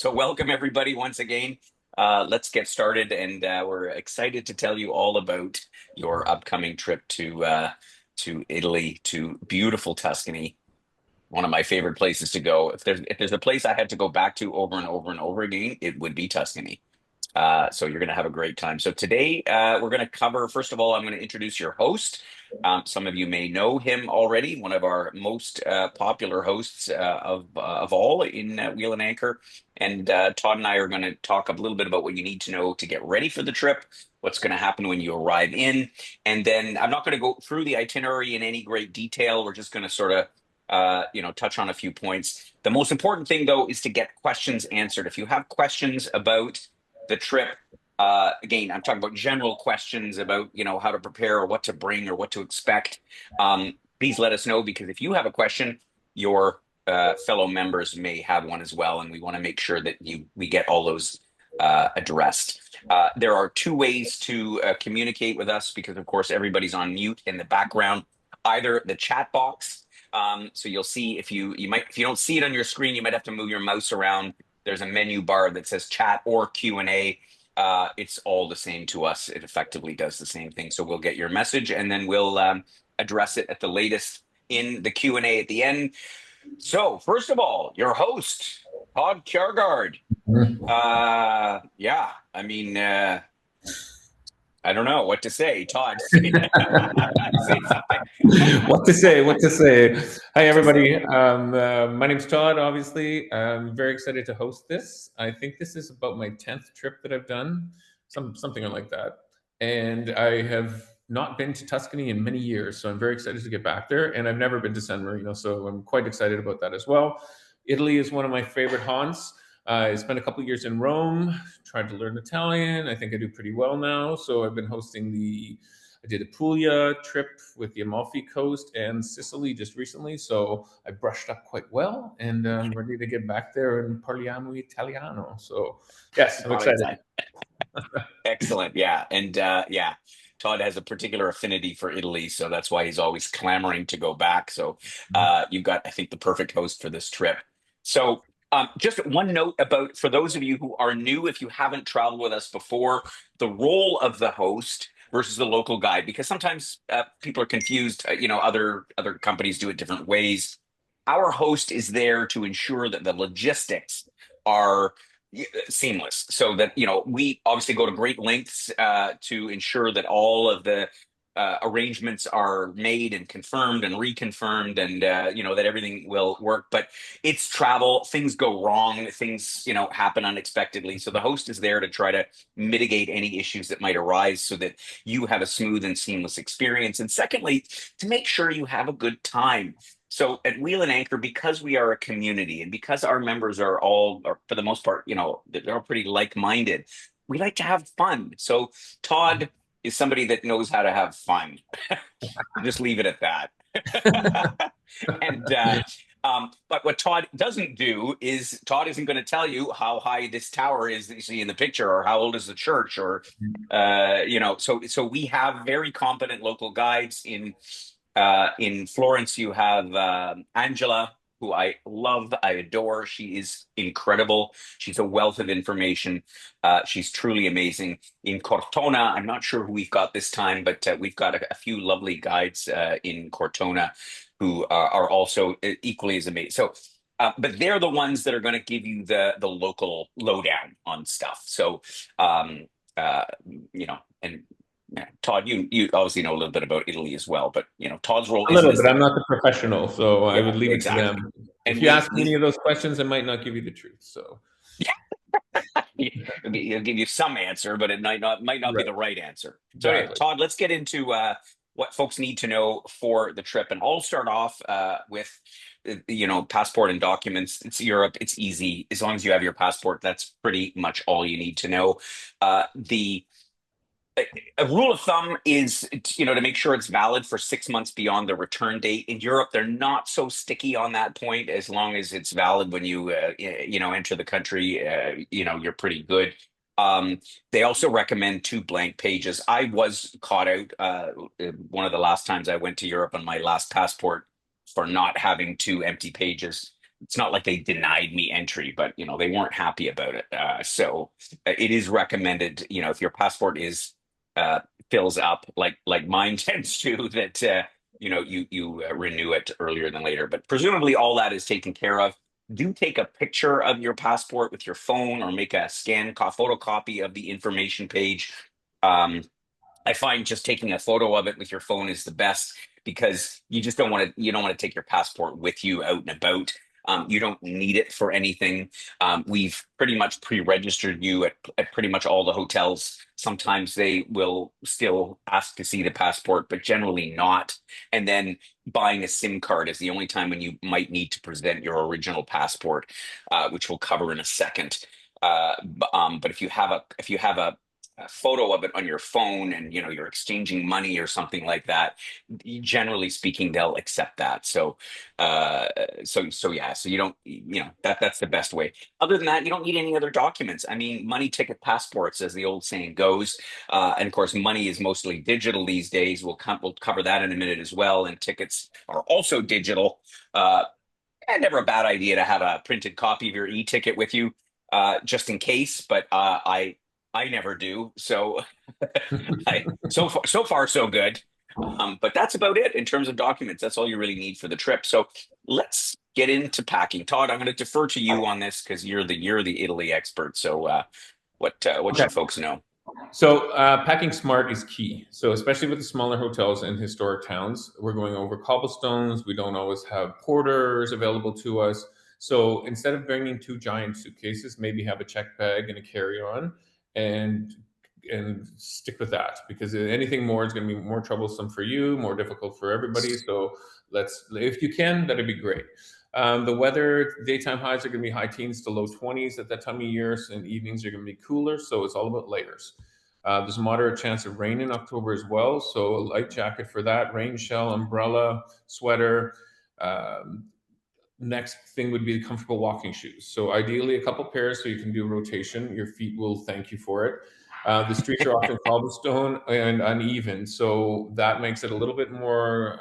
So welcome everybody once again. Let's get started, and we're excited to tell you all about your upcoming trip to Italy, to beautiful Tuscany. One of my favorite places to go. If there's a place I had to go back to over and over and over again, it would be Tuscany. So you're going to have a great time. So today we're going to cover, first of all, I'm going to introduce your host. Some of you may know him already, one of our most popular hosts of all in Wheel and Anchor. And Todd and I are going to talk a little bit about what you need to know to get ready for the trip, what's going to happen when you arrive in. And then I'm not going to go through the itinerary in any great detail. We're just going to sort of touch on a few points. The most important thing, though, is to get questions answered. If you have questions about the trip, again, I'm talking about general questions about, how to prepare or what to bring or what to expect. Please let us know, because if you have a question, your fellow members may have one as well, and we want to make sure that we get all those addressed. There are two ways to communicate with us, because of course everybody's on mute in the background. Either the chat box, so you'll see, if you don't see it on your screen, you might have to move your mouse around. There's a menu bar that says chat or Q&A. It's all the same to us. It effectively does the same thing. So we'll get your message, and then we'll address it at the latest in the Q&A at the end. So first of all, your host, Todd Kjærgaard. Yeah, I mean, I don't know what to say. Todd, say something. What to say? What to say? Hi, everybody. My name's Todd. Obviously, I'm very excited to host this. I think this is about my 10th trip that I've done, something like that. And I have not been to Tuscany in many years, so I'm very excited to get back there. And I've never been to San Marino, so I'm quite excited about that as well. Italy is one of my favorite haunts. I spent a couple of years in Rome, tried to learn Italian. I think I do pretty well now. So I've been hosting I did a Puglia trip with the Amalfi Coast and Sicily just recently. So I brushed up quite well, and I'm ready to get back there and parliamo Italiano. So yes, I'm excited. Excellent. Yeah. And yeah, Todd has a particular affinity for Italy, so that's why he's always clamoring to go back. So you've got, I think, the perfect host for this trip. So just one note about, for those of you who are new, if you haven't traveled with us before, the role of the host versus the local guide, because sometimes people are confused. Other companies do it different ways. Our host is there to ensure that the logistics are seamless, so that we obviously go to great lengths to ensure that all of the arrangements are made and confirmed and reconfirmed, and that everything will work. But it's travel, things go wrong, things happen unexpectedly, so the host is there to try to mitigate any issues that might arise, so that you have a smooth and seamless experience, and secondly, to make sure you have a good time. So at Wheel and Anchor, because we are a community, and because our members are all, or for the most part, they're all pretty like-minded, we like to have fun. So Todd is somebody that knows how to have fun. Just leave it at that. And but what Todd doesn't do is, Todd isn't going to tell you how high this tower is that you see in the picture, or how old is the church, or so we have very competent local guides in Florence. You have Angela, who I love, I adore. She is incredible. She's a wealth of information. She's truly amazing. In Cortona, I'm not sure who we've got this time, but we've got a few lovely guides in Cortona who are also equally as amazing. So, but they're the ones that are going to give you the local lowdown on stuff. So, uh, and yeah, Todd, you obviously know a little bit about Italy as well, but Todd's role A isn't little as bit. I'm not the professional, so I yeah, would leave it to exactly. them. If And you ask me any we of those questions, I might not give you the truth. So he'll give you some answer, but it might not be right, the right answer. So anyway, exactly. Todd, let's get into what folks need to know for the trip, and I'll start off with passport and documents. It's Europe; it's easy as long as you have your passport. That's pretty much all you need to know. The A rule of thumb is, to make sure it's valid for 6 months beyond the return date. In Europe, they're not so sticky on that point. As long as it's valid when you enter the country, you're pretty good. They also recommend two blank pages. I was caught out one of the last times I went to Europe on my last passport for not having two empty pages. it's not like they denied me entry, but they weren't happy about it. So it is recommended, if your passport is uh, fills up like mine tends to, that you renew it earlier than later. But presumably all that is taken care of. Do take a picture of your passport with your phone, or make a photocopy of the information page. Um, I find just taking a photo of it with your phone is the best, because you don't want to take your passport with you out and about. You don't need it for anything. We've pretty much pre-registered you at pretty much all the hotels. Sometimes they will still ask to see the passport, but generally not. And then buying a SIM card is the only time when you might need to present your original passport, which we'll cover in a second. But if you have a photo of it on your phone, and you're exchanging money or something like that, generally speaking they'll accept that. Uh so yeah, so you don't, that's the best way. Other than that, you don't need any other documents. I mean, money ticket passports, as the old saying goes. And of course, money is mostly digital these days. We'll cover that in a minute as well, and tickets are also digital. And never a bad idea to have a printed copy of your e-ticket with you, just in case. But I never do. So so far so good. But that's about it in terms of documents. That's all you really need for the trip. So let's get into packing. Todd, I'm going to defer to you on this, because you're the Italy expert. So what Okay. should folks know? So packing smart is key. So especially with the smaller hotels in historic towns, we're going over cobblestones. We don't always have porters available to us. So instead of bringing two giant suitcases, maybe have a check bag and a carry-on, and stick with that, because anything more is going to be more troublesome for you, more difficult for everybody. So if you can, that'd be great. The weather, daytime highs are going to be high teens to low 20s at that time of year, and evenings are going to be cooler. So it's all about layers. There's a moderate chance of rain in October as well, so a light jacket for that, rain shell, umbrella, sweater. Um, Next thing would be comfortable walking shoes. So ideally, a couple pairs so you can do a rotation. Your feet will thank you for it. The streets are often cobblestone and uneven, so that makes it a little bit more.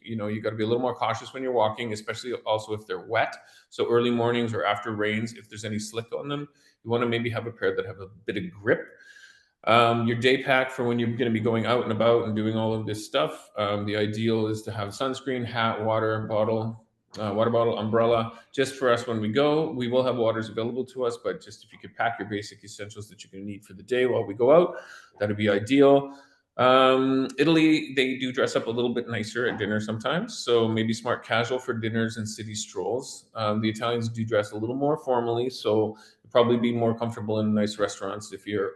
You got to be a little more cautious when you're walking, especially also if they're wet. So early mornings or after rains, if there's any slick on them, you want to maybe have a pair that have a bit of grip. Your day pack for when you're going to be going out and about and doing all of this stuff. The ideal is to have sunscreen, hat, water bottle, umbrella. Just for us when we go, we will have waters available to us, but just if you could pack your basic essentials that you're going to need for the day while we go out, that'd be ideal. Italy, they do dress up a little bit nicer at dinner sometimes, so maybe smart casual for dinners and city strolls. The Italians do dress a little more formally, so probably be more comfortable in nice restaurants if you're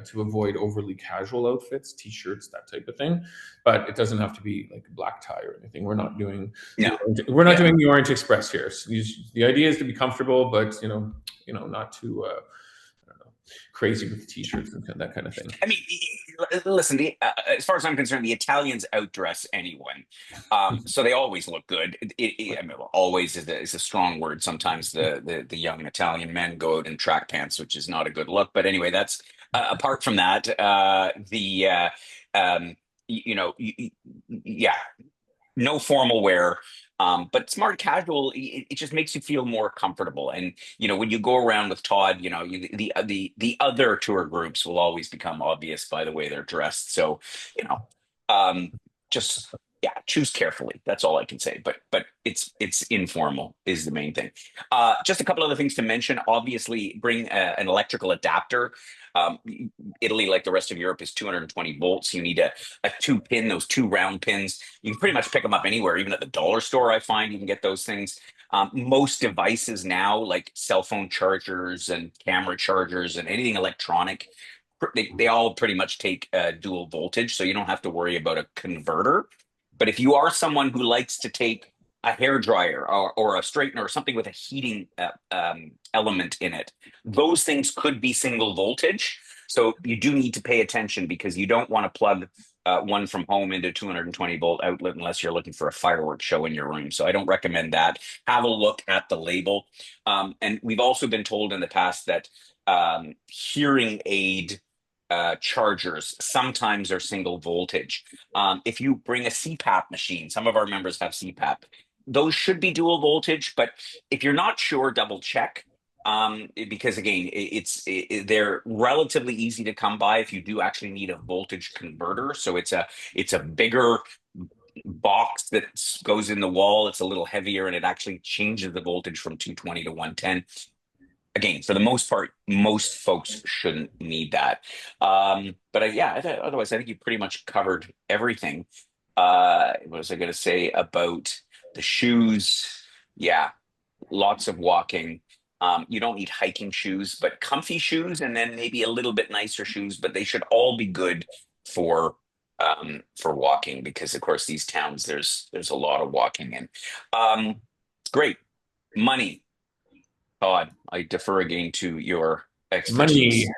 to avoid overly casual outfits, t-shirts, that type of thing. But it doesn't have to be like a black tie or anything. We're not doing No. we're not Yeah. doing the Orient Express here. So the idea is to be comfortable, but not too I don't know, crazy with the t-shirts and that kind of thing. I mean, listen. As far as I'm concerned, the Italians outdress anyone, so they always look good. I mean, well, always is a strong word. Sometimes the young Italian men go out in track pants, which is not a good look. But anyway, that's apart from that. The um, yeah, no formal wear. But smart casual, it just makes you feel more comfortable. And when you go around with Todd, the other tour groups will always become obvious by the way they're dressed. So, you know, um, just yeah, choose carefully. That's all I can say. But it's informal is the main thing. Just a couple other things to mention. Obviously, bring an electrical adapter. Um, Italy, like the rest of Europe, is 220 volts. You need a two pin, those two round pins. You can pretty much pick them up anywhere, even at the dollar store. I find you can get those things. Most devices now, like cell phone chargers and camera chargers and anything electronic, they all pretty much take dual voltage, so you don't have to worry about a converter. But if you are someone who likes to take a hair dryer or a straightener or something with a heating element in it, those things could be single voltage. So you do need to pay attention, because you don't want to plug one from home into 220-volt outlet unless you're looking for a fireworks show in your room. So I don't recommend that. Have a look at the label. And we've also been told in the past that hearing aid chargers sometimes are single voltage. If you bring a CPAP machine, some of our members have CPAP. those should be dual voltage, but if you're not sure, double check. Because again, they're relatively easy to come by if you do actually need a voltage converter. So it's a bigger box that goes in the wall. It's a little heavier and it actually changes the voltage from 220 to 110. Again, for the most part, most folks shouldn't need that. But yeah, otherwise, I think you pretty much covered everything. What was I going to say about the shoes? Yeah, lots of walking. You don't need hiking shoes, but comfy shoes, and then maybe a little bit nicer shoes. But they should all be good for walking because, of course, these towns there's a lot of walking in. Um, great money, Todd. I defer again to your Money. expertise.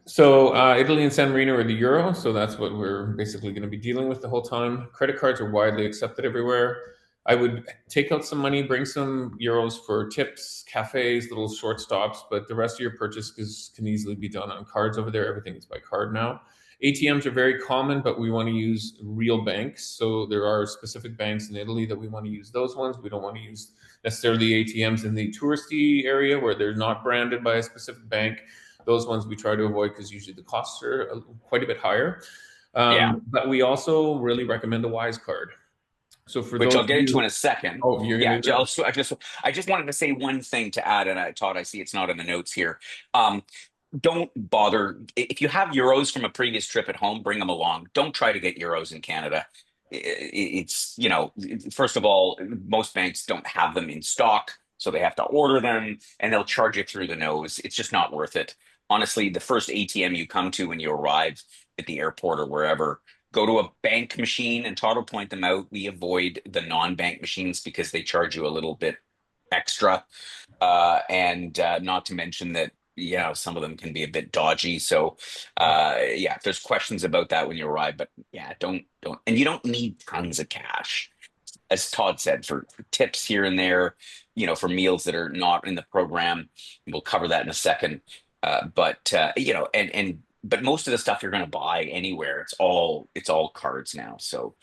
So Italy and San Marino are the euro, so that's what we're basically going to be dealing with the whole time. Credit cards are widely accepted everywhere. I would take out some money, bring some euros for tips, cafes, little short stops, but the rest of your purchase can easily be done on cards over there. Everything is by card now. ATMs are very common, but we want to use real banks. So there are specific banks in Italy that we want to use those ones. We don't want to use necessarily ATMs in the touristy area where they're not branded by a specific bank. Those ones we try to avoid because usually the costs are quite a bit higher. Yeah, But we also really recommend the Wise card. So for which those I'll of get into you, in a second. oh, you're going Yeah, to do that? I just wanted to say one thing to add, and Todd, I see it's not in the notes here. Um, don't bother if you have euros from a previous trip at home, bring them along. Don't try to get euros in Canada. It's, first of all, most banks don't have them in stock, so they have to order them and they'll charge you through the nose. It's just not worth it. Honestly, the first ATM you come to when you arrive at the airport or wherever, go to a bank machine, and Todd will point them out. We avoid the non-bank machines because they charge you a little bit extra, and not to mention that some of them can be a bit dodgy. So yeah, if there's questions about that when you arrive, but yeah, don't, and you don't need tons of cash, as Todd said, for tips here and there, for meals that are not in the program. We'll cover that in a second. But but most of the stuff you're going to buy anywhere, it's all cards now. So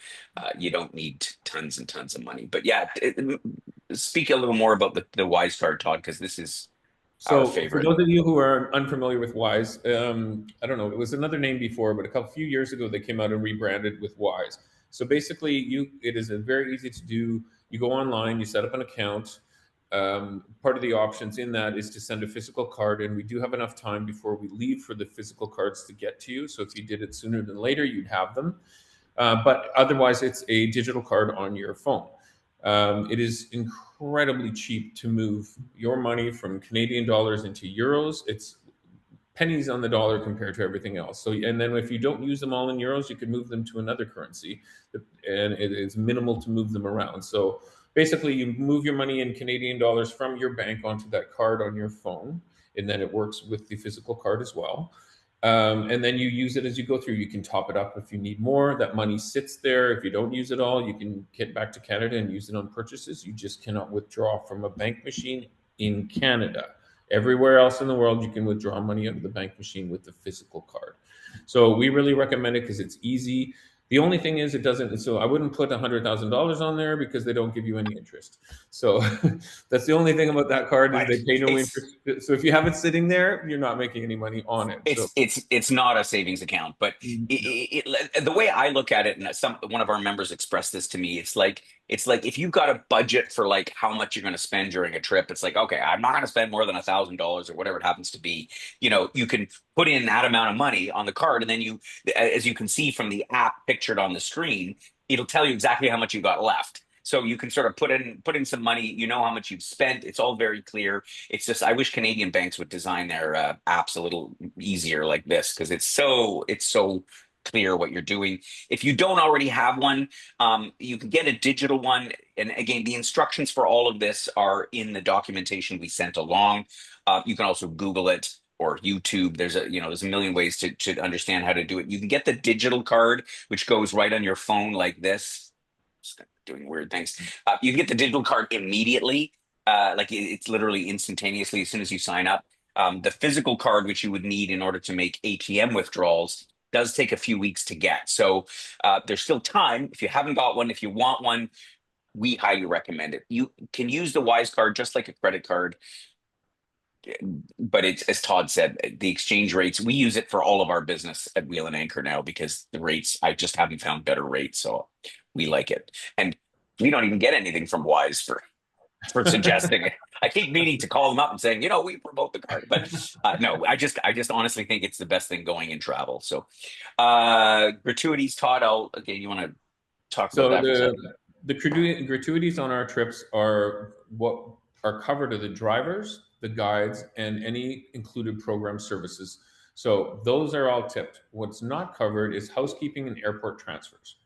you don't need tons and tons of money. But yeah, speak a little more about the Wise card, Todd, because this is our So for favorite. those of you who are unfamiliar with Wise, I don't know, it was another name before, but a few years ago they came out and rebranded with Wise. So basically, it is a very easy to do. You go online, you set up an account. Part of the options in that is to send a physical card, and we do have enough time before we leave for the physical cards to get to you. So if you did it sooner than later, you'd have them. But otherwise, it's a digital card on your phone. It is incredibly cheap to move your money from Canadian dollars into euros. It's pennies on the dollar compared to everything else. So, and then if you don't use them all in euros, you can move them to another currency, and it is minimal to move them around. So basically, you move your money in Canadian dollars from your bank onto that card on your phone, and then it works with the physical card as well. And then you use it as you go through. You can top it up if you need more. That money sits there. If you don't use it all, you can get back to Canada and use it on purchases. You just cannot withdraw from a bank machine in Canada. Everywhere else in the world, you can withdraw money out of the bank machine with the physical card. So we really recommend it because it's easy. The only thing is, it doesn't. So I wouldn't put $100,000 on there because they don't give you any interest. So that's the only thing about that card is Right. they pay no It's interest. So if you have it sitting there, you're not making any money on it. So it's not a savings account, but the way I look at it, and one of our members expressed this to me, it's like if you've got a budget for like how much you're going to spend during a trip, it's like, okay, I'm not going to spend more than $1,000 or whatever it happens to be. You can put in that amount of money on the card, and then as you can see from the app pictured on the screen, it'll tell you exactly how much you got left. So you can sort of put in some money, how much you've spent. It's all very clear. It's just I wish Canadian banks would design their apps a little easier like this because it's so clear what you're doing. If you don't already have one, you can get a digital one. And again, the instructions for all of this are in the documentation we sent along. You can also Google it or YouTube. There's a million ways to understand how to do it. You can get the digital card, which goes right on your phone like this. Doing weird things. You can get the digital card immediately, like it's literally instantaneously as soon as you sign up. The physical card, which you would need in order to make ATM withdrawals, does take a few weeks to get. So there's still time. If you haven't got one, if you want one, we highly recommend it. You can use the Wise card just like a credit card, but it's, as Todd said, the exchange rates, we use it for all of our business at Wheel and Anchor now because the rates, I just haven't found better rates. So we like it. And we don't even get anything from Wise for suggesting it. I keep meaning to call them up and saying, we promote the card, but no, I just honestly think it's the best thing going in travel. So gratuities, Todd, okay, you want to talk about So that for a second? the gratuities on our trips are what are covered are the drivers, the guides, and any included program services. So those are all tipped. What's not covered is housekeeping and airport transfers.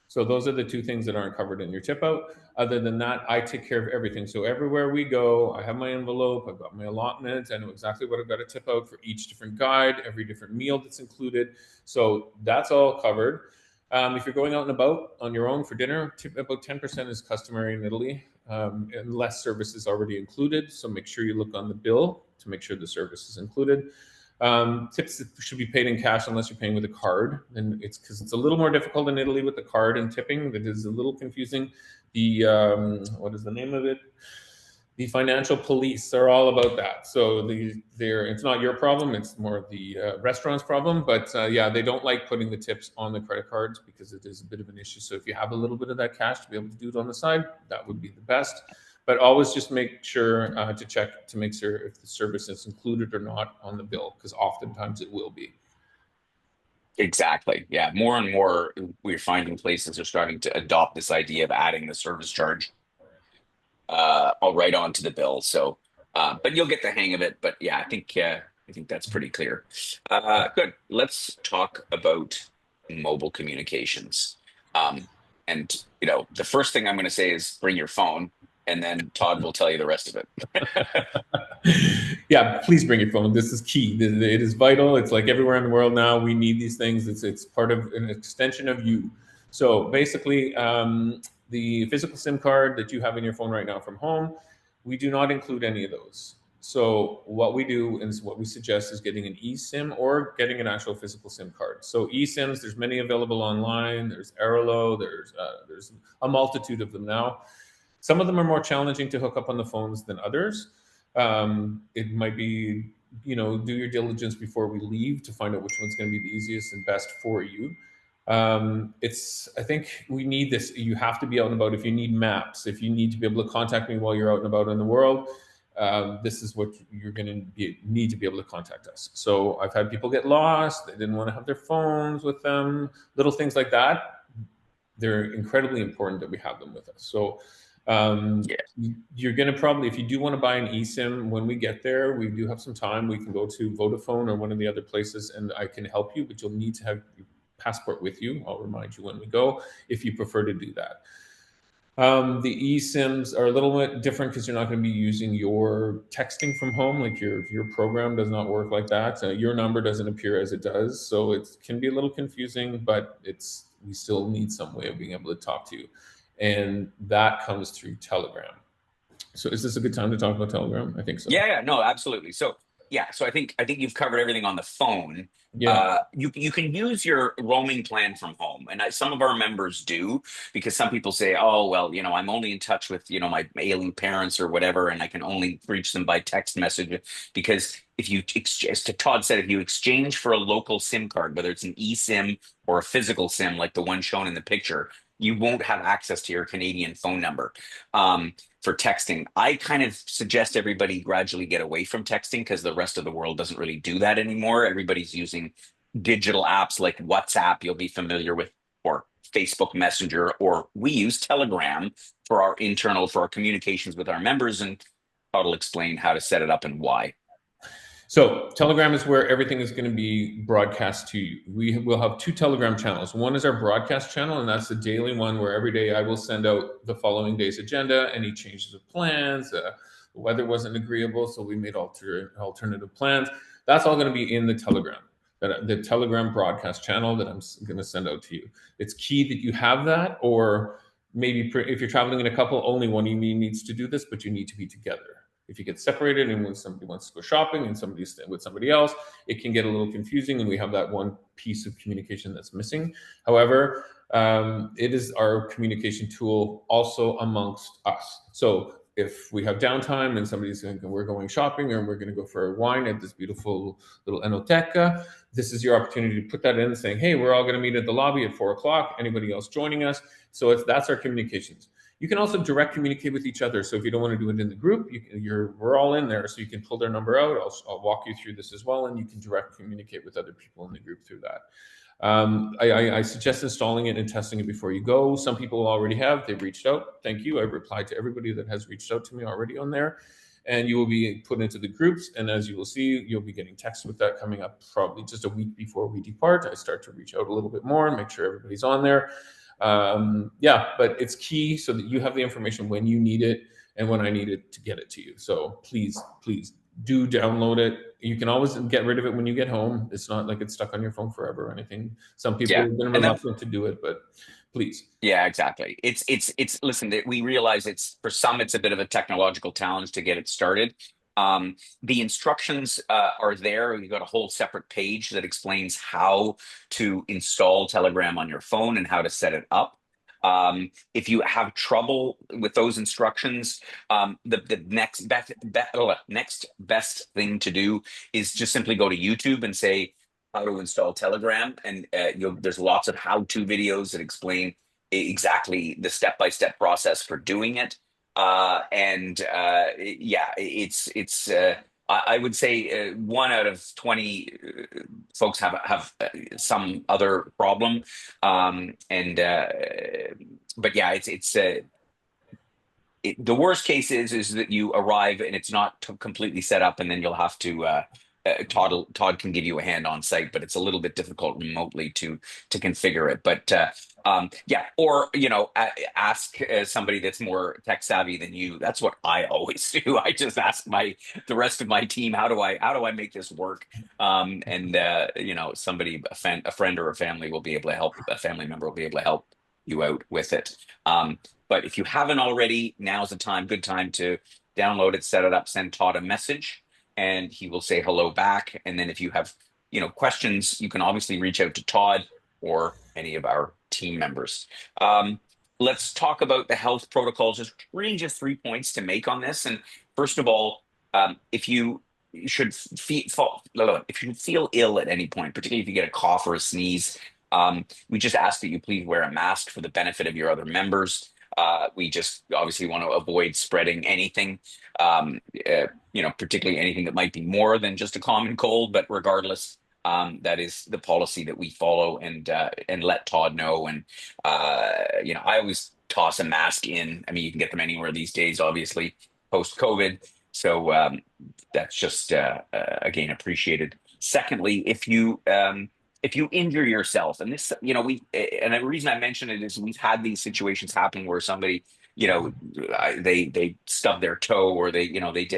So those are the two things that aren't covered in your tip out. Other than that, I take care of everything. So everywhere we go, I have my envelope, I've got my allotment, I know exactly what I've got to tip out for each different guide, every different meal that's included. So that's all covered. If you're going out and about on your own for dinner, about 10% is customary in Italy, unless service is already included. So make sure you look on the bill to make sure the service is included. Tips should be paid in cash unless you're paying with a card, and it's because it's a little more difficult in Italy with the card and tipping. That is a little confusing. The what is the name of it? The financial police are all about that. So it's not your problem; it's more the restaurant's problem. But yeah, they don't like putting the tips on the credit cards because it is a bit of an issue. So if you have a little bit of that cash to be able to do it on the side, that would be the best. But always just make sure to check to make sure if the service is included or not on the bill, because oftentimes it will be. Exactly. Yeah. More and more, we're finding places are starting to adopt this idea of adding the service charge all right onto the bill. So, but you'll get the hang of it. But yeah, I think that's pretty clear. Good. Let's talk about mobile communications. Um, and the first thing I'm going to say is bring your phone, and then Todd will tell you the rest of it. Yeah, please bring your phone. This is key. It is vital. It's like everywhere in the world now. We need these things. It's part of an extension of you. So basically, the physical SIM card that you have in your phone right now from home, we do not include any of those. So what we do and what we suggest is getting an eSIM or getting an actual physical SIM card. So eSIMs, there's many available online. There's Airlo. There's a multitude of them now. Some of them are more challenging to hook up on the phones than others. It might be, do your diligence before we leave to find out which one's going to be the easiest and best for you. I think we need this. You have to be out and about. If you need maps, if you need to be able to contact me while you're out and about in the world, this is what you're going to need to be able to contact us. So I've had people get lost. They didn't want to have their phones with them, little things like that. They're incredibly important that we have them with us. So Yeah. you're going to probably, if you do want to buy an eSIM, when we get there, we do have some time. We can go to Vodafone or one of the other places and I can help you, but you'll need to have your passport with you. I'll remind you when we go if you prefer to do that. The eSIMs are a little bit different because you're not going to be using your texting from home. Like your program does not work like that. Your number doesn't appear as it does, so it can be a little confusing. But we still need some way of being able to talk to you, and that comes through Telegram. So, is this a good time to talk about Telegram? I think so. Yeah, no, absolutely. So yeah, so I think you've covered everything on the phone. Yeah. You can use your roaming plan from home, and some of our members do because some people say, "Oh, well, I'm only in touch with my ailing parents or whatever, and I can only reach them by text message." Because if you, as to Todd said, if you exchange for a local SIM card, whether it's an eSIM or a physical SIM like the one shown in the picture, you won't have access to your Canadian phone number. For texting. I kind of suggest everybody gradually get away from texting because the rest of the world doesn't really do that anymore. Everybody's using digital apps like WhatsApp, you'll be familiar with, or Facebook Messenger, or we use Telegram for our communications with our members. And I'll explain how to set it up and why. So Telegram is where everything is going to be broadcast to you. We will have two Telegram channels. One is our broadcast channel, and that's the daily one where every day I will send out the following day's agenda, any changes of plans. The weather wasn't agreeable, so we made alternative plans. That's all going to be in the Telegram, the Telegram broadcast channel that I'm going to send out to you. It's key that you have that, or maybe if you're traveling in a couple, only one of you needs to do this, but you need to be together. If you get separated and when somebody wants to go shopping and somebody's with somebody else, it can get a little confusing and we have that one piece of communication that's missing. However, It is our communication tool also amongst us. So if we have downtime and somebody's thinking we're going shopping or we're going to go for a wine at this beautiful little enoteca, this is your opportunity to put that in, saying, "Hey, we're all going to meet at the lobby at 4 o'clock. Anybody else joining us?" So that's our communications. You can also direct communicate with each other. So if you don't want to do it in the group, we're all in there, so you can pull their number out. I'll walk you through this as well, and you can direct communicate with other people in the group through that. I suggest installing it and testing it before you go. Some people already have. They've reached out. Thank you. I've replied to everybody that has reached out to me already on there. And you will be put into the groups. And as you will see, you'll be getting text with that coming up probably just a week before we depart. I start to reach out a little bit more and make sure everybody's on there. Yeah, but it's key so that you have the information when you need it and when I need it to get it to you. So please, please do download it. You can always get rid of it when you get home. It's not like it's stuck on your phone forever or anything. Some people Yeah. have been And that reluctant to do it, but please. Yeah, exactly. Listen, we realize it's for some, it's a bit of a technological challenge to get it started. The instructions are there. You've got a whole separate page that explains how to install Telegram on your phone and how to set it up. If you have trouble with those instructions, the next best thing to do is just simply go to YouTube and say how to install Telegram, and there's lots of how-to videos that explain exactly the step-by-step process for doing it. And yeah, I would say 1 out of 20 folks have some other problem, and but yeah, the worst case is that you arrive and it's not completely set up, and then you'll have to. Todd can give you a hand on site, but it's a little bit difficult remotely to configure it. But yeah, or ask somebody that's more tech savvy than you. That's what I always do. I just ask the rest of my team, how do I make this work? And somebody, a friend or a family will be able to help. A family member will be able to help you out with it. But if you haven't already, now's the time, good time to download it, set it up, send Todd a message, and he will say hello back. And then if you have, questions, you can obviously reach out to Todd or any of our team members. Um, let's talk about the health protocols. There's really just 3 points to make on this. And first of all, if you if you feel ill at any point, particularly if you get a cough or a sneeze, we just ask that you please wear a mask for the benefit of your other members. We just obviously want to avoid spreading anything, particularly anything that might be more than just a common cold. But regardless, that is the policy that we follow, and let Todd know. And I always toss a mask in. I mean, you can get them anywhere these days, obviously, post COVID. So that's just again appreciated. Secondly, if you injure yourself, and this, and the reason I mention it is we've had these situations happen where somebody, they stubbed their toe, or they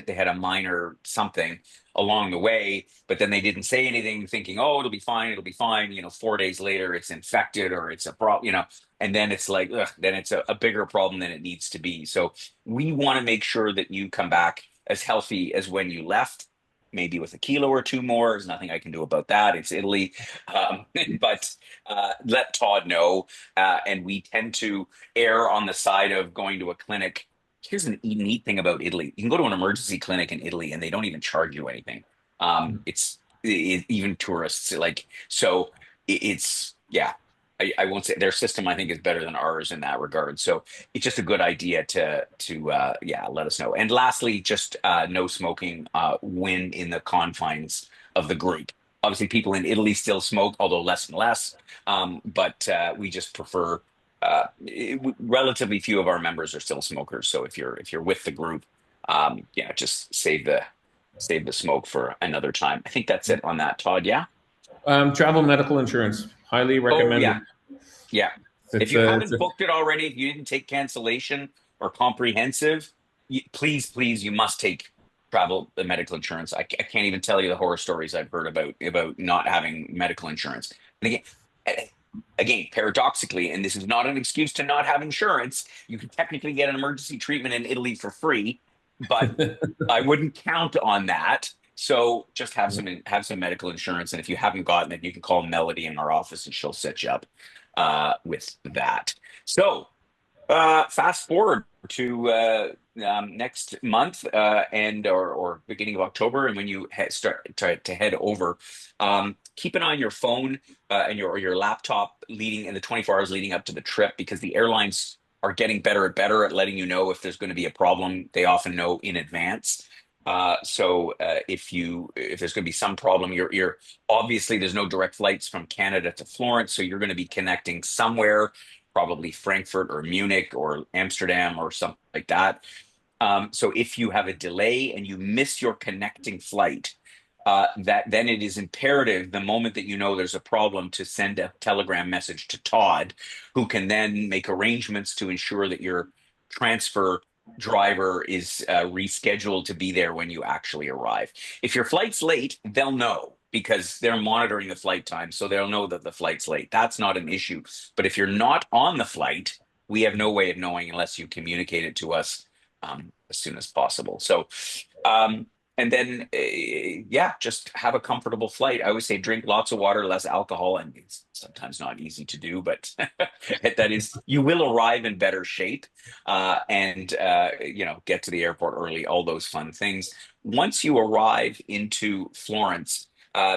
had a minor something along the way, but then they didn't say anything, thinking, oh, it'll be fine, it'll be fine. 4 days later, it's infected, or it's a problem, and then it's like, ugh, then it's a bigger problem than it needs to be. So we want to make sure that you come back as healthy as when you left, maybe with a kilo or two more. There's nothing I can do about that. It's Italy. Um, but let Todd know. And we tend to err on the side of going to a clinic. Here's a neat thing about Italy. You can go to an emergency clinic in Italy and they don't even charge you anything. Even tourists, like, so yeah. I won't say their system, I think, is better than ours in that regard. So it's just a good idea to yeah, let us know. And lastly, just no smoking when in the confines of the group. Obviously, people in Italy still smoke, although less and less. But we just prefer relatively few of our members are still smokers. So if you're with the group, yeah, just save the smoke for another time. I think that's it on that, Todd. Yeah. Travel medical insurance, highly Oh recommended. yeah. Yeah. If It's you a, it's haven't a booked it already, if you didn't take cancellation or comprehensive, please, you must take the medical insurance. I can't even tell you the horror stories I've heard about not having medical insurance. And eh, again, paradoxically, and this is not an excuse to not have insurance, you can technically get an emergency treatment in Italy for free, but I wouldn't count on that. So just Yeah. have some medical insurance, and if you haven't gotten it, you can call Melody in our office, and she'll set you up with that. So fast forward to next month and or beginning of October, and when you start to head over, keep an eye on your phone and your laptop leading in the 24 hours leading up to the trip, because the airlines are getting better and better at letting you know if there's going to be a problem. They often know in advance. If there's going to be some problem, you're obviously there's no direct flights from Canada to Florence, so you're going to be connecting somewhere, probably Frankfurt or Munich or Amsterdam or something like that. So if you have a delay and you miss your connecting flight, that then it is imperative the moment that you know there's a problem to send a telegram message to Todd, who can then make arrangements to ensure that your transfer driver is rescheduled to be there when you actually arrive. If your flight's late, they'll know because they're monitoring the flight time, so they'll know that the flight's late. That's not an issue. But if you're not on the flight, we have no way of knowing unless you communicate it to us as soon as possible. So, um, and then, yeah, just have a comfortable flight. I always say drink lots of water, less alcohol, and it's sometimes not easy to do, but that is, you will arrive in better shape and, get to the airport early, all those fun things. Once you arrive into Florence,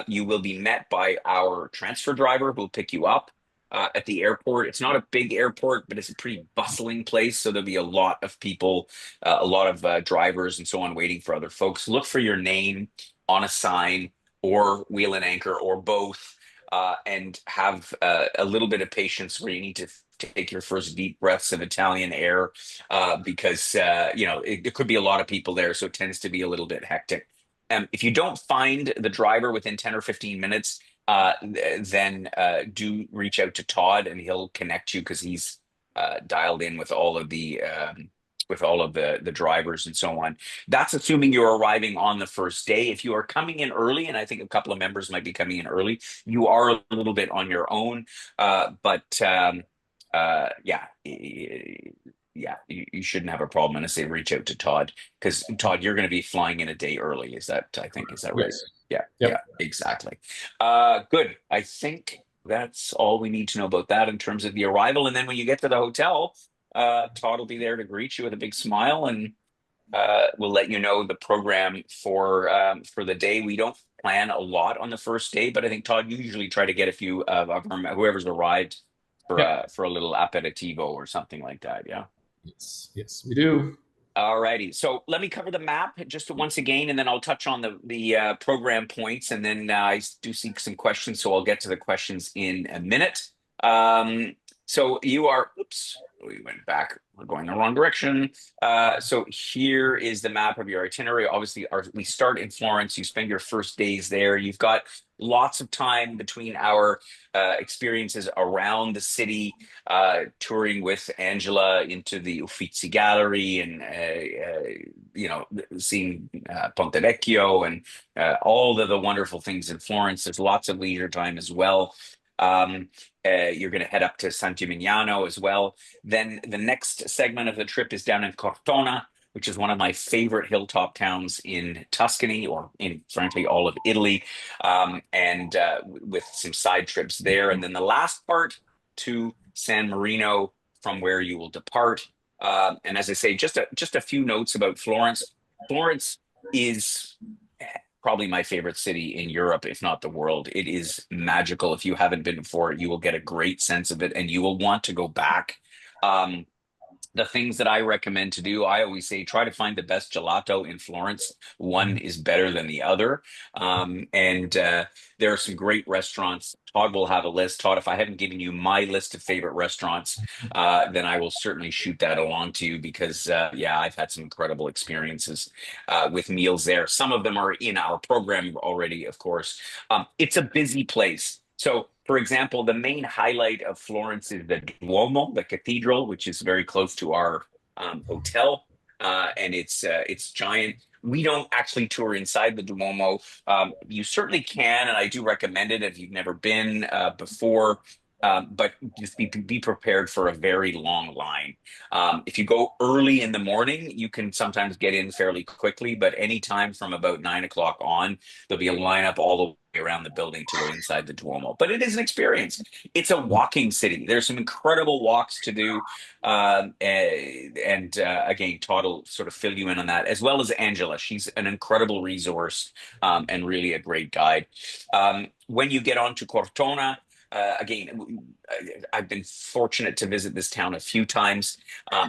you will be met by our transfer driver who will pick you up at the airport. It's not a big airport, but it's a pretty bustling place. So there'll be a lot of people, a lot of drivers and so on waiting for other folks. Look for your name on a sign or wheel and anchor or both, and have a little bit of patience where you need to take your first deep breaths of Italian air because, it could be a lot of people there. So it tends to be a little bit hectic. If you don't find the driver within 10 or 15 minutes, then do reach out to Todd and he'll connect you because he's dialed in with all of the drivers and so on. That's assuming you're arriving on the first day. If you are coming in early, and I think a couple of members might be coming in early, you are a little bit on your own. Yeah, yeah, you shouldn't have a problem. And I say reach out to Todd because Todd, you're going to be flying in a day early. Is that right? Yes. Yeah, Yep. yeah, exactly. Good. I think that's all we need to know about that in terms of the arrival. And then when you get to the hotel, Todd will be there to greet you with a big smile, and we'll let you know the program for the day. We don't plan a lot on the first day, but I think Todd, you usually try to get a few of whoever's arrived Yep. for a little aperitivo or something like that. Yeah. Yes. Yes, we do. All righty. So let me cover the map just once again, and then I'll touch on the program points, and then I do see some questions, so I'll get to the questions in a minute. So you are, oops, we went back. We're going the wrong direction. So here is the map of your itinerary. Obviously, we start in Florence. You spend your first days there. You've got lots of time between our experiences around the city, touring with Angela into the Uffizi Gallery and seeing Ponte Vecchio and all of the wonderful things in Florence. There's lots of leisure time as well. Um, you're going to head up to San Gimignano as well. Then the next segment of the trip is down in Cortona, which is one of my favorite hilltop towns in Tuscany, or in frankly all of Italy, and with some side trips there. And then the last part to San Marino, from where you will depart. And as I say, just a few notes about Florence. Florence is probably my favorite city in Europe, if not the world. It is magical. If you haven't been before, you will get a great sense of it, and you will want to go back. Um, the things that I recommend to do, I always say try to find the best gelato in Florence. One is better than the other. And there are some great restaurants. Todd will have a list. Todd, if I haven't given you my list of favorite restaurants, then I will certainly shoot that along to you because, yeah, I've had some incredible experiences with meals there. Some of them are in our program already, of course. It's a busy place. So, for example, the main highlight of Florence is the Duomo, the cathedral, which is very close to our hotel, and it's giant. We don't actually tour inside the Duomo. You certainly can, and I do recommend it if you've never been before. But just be prepared for a very long line. If you go early in the morning, you can sometimes get in fairly quickly, but anytime from about 9 o'clock on, there'll be a lineup all the way around the building to go inside the Duomo. But it is an experience. It's a walking city. There's some incredible walks to do. Again, Todd will sort of fill you in on that, as well as Angela. She's an incredible resource and really a great guide. When you get on to Cortona, again, I've been fortunate to visit this town a few times.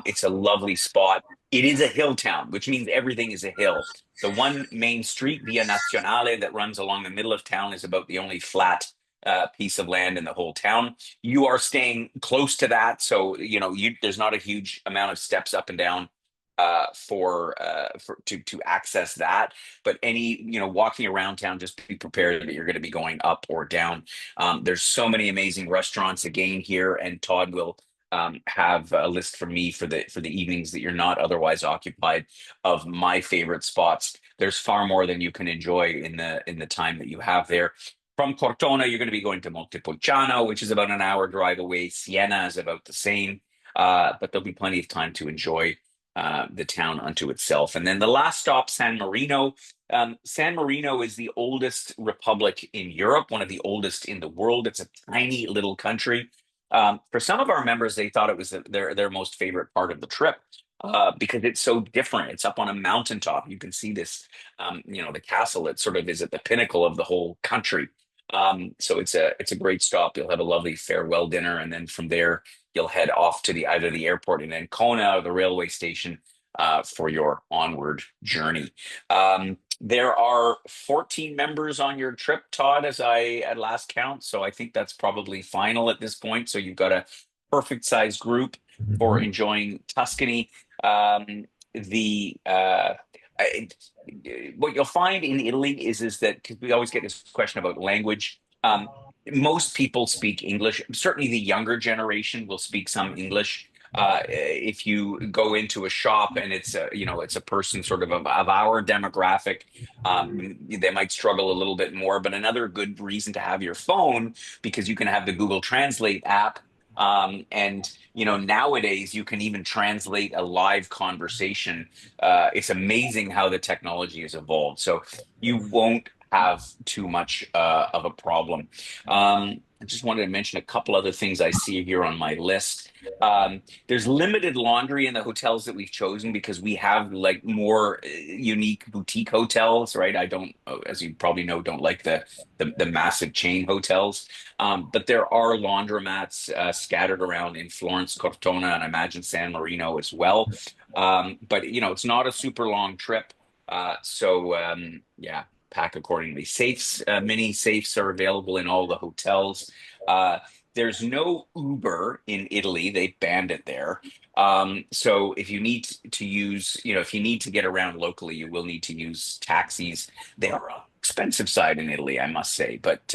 It's a lovely spot. It is a hill town, which means everything is a hill. The one main street, Via Nazionale, that runs along the middle of town is about the only flat piece of land in the whole town. You are staying close to that, so there's not a huge amount of steps up and down for to access that. But any walking around town, just be prepared that you're going to be going up or down. There's so many amazing restaurants again here, and Todd will have a list for me for the evenings that you're not otherwise occupied of my favorite spots. There's far more than you can enjoy in the time that you have there. From Cortona, you're going to be going to Montepulciano, which is about an hour drive away. Siena is about the same, but there'll be plenty of time to enjoy the town unto itself. And then the last stop, San Marino. San Marino is the oldest republic in Europe, one of the oldest in the world. It's a tiny little country. For some of our members, they thought it was their most favorite part of the trip. Because it's so different. It's up on a mountaintop. You can see this, the castle. It sort of is at the pinnacle of the whole country. So it's a great stop. You'll have a lovely farewell dinner, and then from there you'll head off to either the airport in Ancona or the railway station for your onward journey. There are 14 members on your trip, Todd, as I at last count. So I think that's probably final at this point. So you've got a perfect size group for Mhm. enjoying Tuscany. The I, what you'll find in Italy is that, because we always get this question about language. Most people speak English. Certainly, the younger generation will speak some English. If you go into a shop and it's a person sort of our demographic, they might struggle a little bit more. But another good reason to have your phone, because you can have the Google Translate app. And nowadays you can even translate a live conversation. It's amazing how the technology has evolved. So you won't have too much of a problem. I just wanted to mention a couple other things I see here on my list. There's limited laundry in the hotels that we've chosen because we have like more unique boutique hotels, right? I don't, as you probably know, don't like the massive chain hotels. But there are laundromats scattered around in Florence, Cortona, and I imagine San Marino as well. But it's not a super long trip. Yeah, pack accordingly. Safes, mini safes are available in all the hotels. Uh, there's no Uber in Italy. They banned it there. So if you need to use, if you need to get around locally, you will need to use taxis. They are on the expensive side in Italy, I must say. But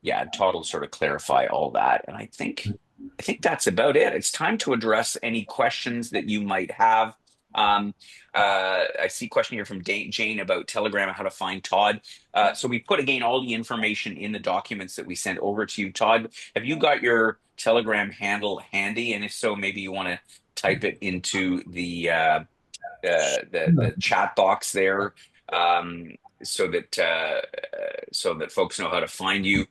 yeah, Todd will sort of clarify all that. And I think that's about it. It's time to address any questions that you might have. Um, I see a question here from Jane about Telegram and how to find Todd. So we put again all the information in the documents that we sent over to you. Todd, have you got your Telegram handle handy? And if so, maybe you want to type it into the chat box there, um, so that folks know how to find you.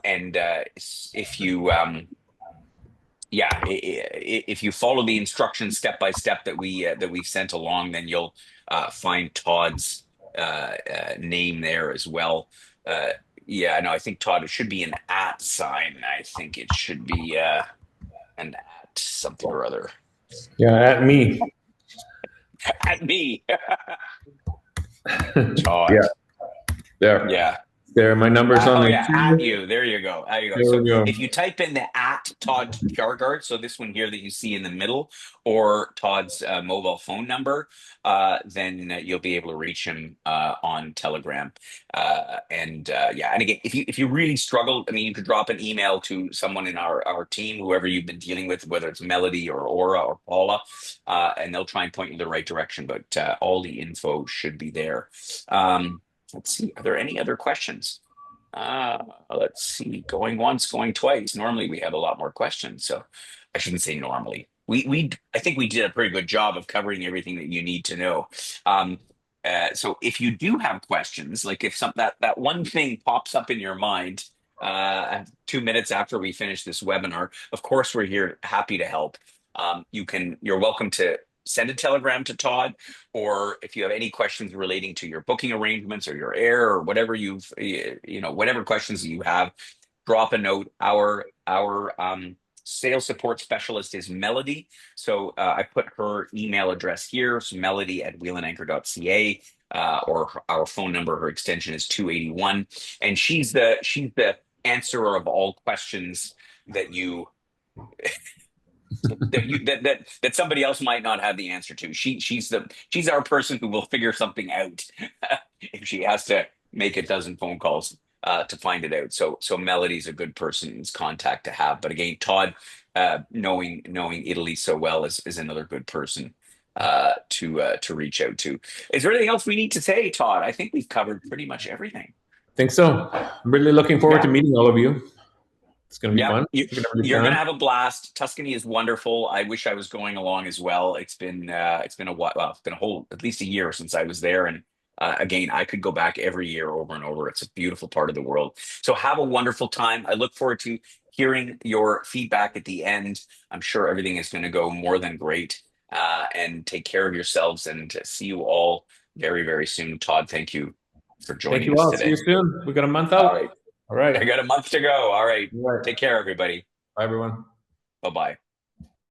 And if you yeah, if you follow the instructions step by step that we've sent along, then you'll find Todd's name there as well. Uh, yeah, no, I think Todd, it should be an at sign. I think it should be an at something or other. Yeah, at me. At me, Yeah, Todd. there. Yeah. There. My number's on Oh there yeah, at too. you. There you go. There you go. There So we go. if you type in the at Todd Kjargaard, so this one here that you see in the middle, or Todd's mobile phone number, then you'll be able to reach him on Telegram. Yeah, and again, if you really struggle, I mean, you could drop an email to someone in our team, whoever you've been dealing with, whether it's Melody or Aura or Paula, and they'll try and point you in the right direction. But all the info should be there. Let's see. Are there any other questions? Let's see. Going once, going twice. Normally we have a lot more questions, so I shouldn't say normally. I think we did a pretty good job of covering everything that you need to know. Um, so if you do have questions, like if that one thing pops up in your mind, 2 minutes after we finish this webinar, of course we're here, happy to help. You're welcome to send a telegram to Todd, or if you have any questions relating to your booking arrangements or your air or whatever whatever questions you have, drop a note. Our sales support specialist is Melody. So I put her email address here. So melody@wheelandanchor.ca, or our phone number, her extension is 281. And she's the answerer of all questions that you that somebody else might not have the answer to. She's our person who will figure something out if she has to make a dozen phone calls to find it out. So Melody's a good person's contact to have. But again, Todd, knowing Italy so well, is another good person to reach out to. Is there anything else we need to say, Todd? I think we've covered pretty much everything. Think so. I'm really looking forward to Yeah. meeting all of you. It's going to be Yep, fun. We're going to have a good you're gonna time. have a blast. Tuscany is wonderful. I wish I was going along as well. It's been a while. Well, it's been a whole at least a year since I was there, and again, I could go back every year over and over. It's a beautiful part of the world. So have a wonderful time. I look forward to hearing your feedback at the end. I'm sure everything is going to go more than great. And take care of yourselves, and see you all very, very soon. Todd, thank you for Thank joining you us all. See you today. soon. We got a month All out. right, All right. I got a month to go. All right, All right. take care, everybody. Bye, everyone. Bye bye.